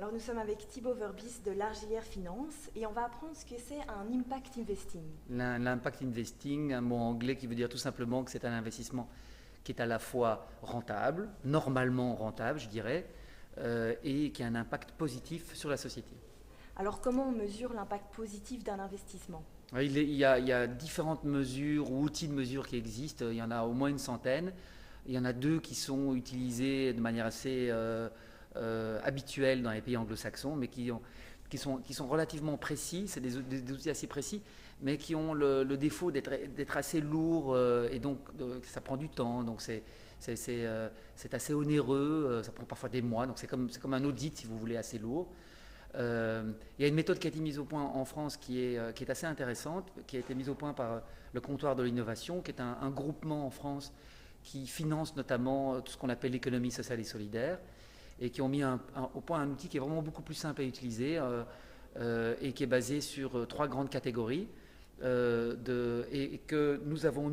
Alors nous sommes avec Thibaut Verbis de L'Argilière Finance et on va apprendre ce que c'est un impact investing. L'impact investing, un mot anglais qui veut dire tout simplement que c'est un investissement qui est à la fois rentable, normalement rentable je dirais, et qui a un impact positif sur la société. Alors comment on mesure l'impact positif d'un investissement? Il y a différentes mesures ou outils de mesure qui existent, il y en a au moins une centaine. Il y en a deux qui sont utilisés de manière assez habituelle dans les pays anglo-saxons, mais qui sont relativement précis, c'est des outils assez précis, mais qui ont le défaut d'être assez lourds, et donc ça prend du temps, donc c'est assez onéreux, ça prend parfois des mois, donc c'est comme un audit si vous voulez, assez lourd. Il y a une méthode qui a été mise au point en France qui est assez intéressante, qui a été mise au point par le Comptoir de l'innovation, qui est un groupement en France qui finance notamment tout ce qu'on appelle l'économie sociale et solidaire, et qui ont mis au point un outil qui est vraiment beaucoup plus simple à utiliser, et qui est basé sur trois grandes catégories, et que nous avons,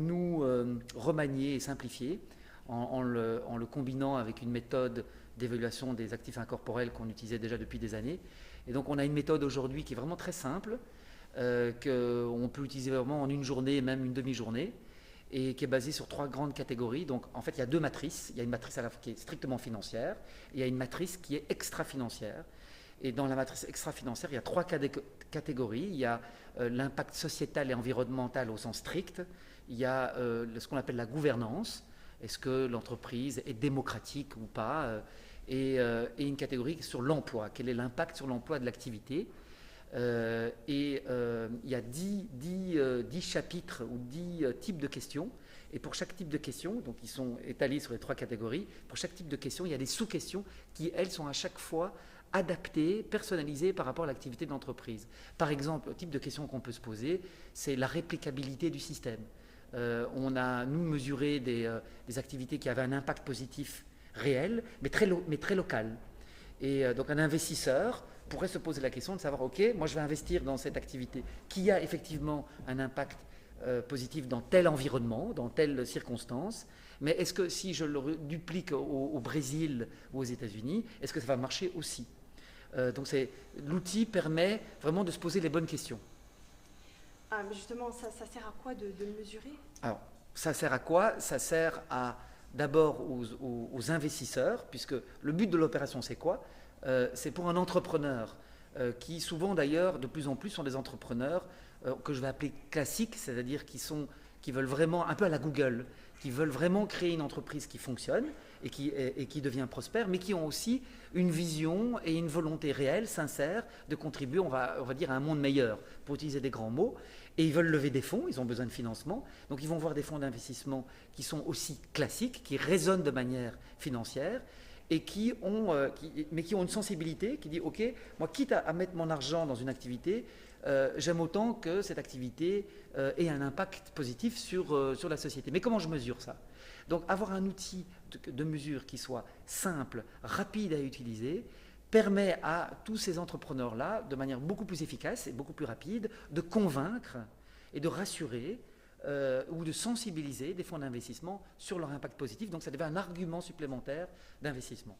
remanié et simplifié en le combinant avec une méthode d'évaluation des actifs incorporels qu'on utilisait déjà depuis des années. Et donc on a une méthode aujourd'hui qui est vraiment très simple, qu'on peut utiliser vraiment en une journée, même une demi-journée, et qui est basée sur trois grandes catégories. Donc en fait il y a deux matrices. Il y a une matrice qui est strictement financière, et il y a une matrice qui est extra-financière. Et dans la matrice extra-financière, il y a trois catégories. Il y a l'impact sociétal et environnemental au sens strict. Il y a ce qu'on appelle la gouvernance. Est-ce que l'entreprise est démocratique ou pas, et une catégorie sur l'emploi. Quel est l'impact sur l'emploi de l'activité? Il y a 10 chapitres ou 10 types de questions. Et pour chaque type de question, donc ils sont étalés sur les trois catégories, pour chaque type de question, il y a des sous-questions qui, elles, sont à chaque fois adaptées, personnalisées par rapport à l'activité de l'entreprise. Par exemple, le type de question qu'on peut se poser, c'est la réplicabilité du système. On a, nous, mesuré des activités qui avaient un impact positif réel, mais très local. Et donc un investisseur pourrait se poser la question de savoir, ok, moi je vais investir dans cette activité qui a effectivement un impact positif dans tel environnement, dans telle circonstance, mais est-ce que si je le duplique au Brésil ou aux États-Unis, est-ce que ça va marcher aussi? Donc l'outil permet vraiment de se poser les bonnes questions. Ah, mais justement, ça sert à quoi de le mesurer? Alors, ça sert à quoi? Ça sert d'abord aux investisseurs, puisque le but de l'opération, c'est quoi? C'est pour un entrepreneur, qui souvent d'ailleurs, de plus en plus, sont des entrepreneurs que je vais appeler classiques, c'est-à-dire qui veulent vraiment, un peu à la Google, qui veulent vraiment créer une entreprise qui fonctionne et qui devient prospère, mais qui ont aussi une vision et une volonté réelle, sincère, de contribuer, on va dire, à un monde meilleur, pour utiliser des grands mots. Et ils veulent lever des fonds, ils ont besoin de financement, donc ils vont voir des fonds d'investissement qui sont aussi classiques, qui résonnent de manière financière, et qui ont une sensibilité qui dit, ok, moi quitte à mettre mon argent dans une activité, j'aime autant que cette activité ait un impact positif sur la société. Mais comment je mesure ça? Donc avoir un outil de mesure qui soit simple, rapide à utiliser, permet à tous ces entrepreneurs-là, de manière beaucoup plus efficace et beaucoup plus rapide, de convaincre et de rassurer ou de sensibiliser des fonds d'investissement sur leur impact positif. Donc ça devient un argument supplémentaire d'investissement.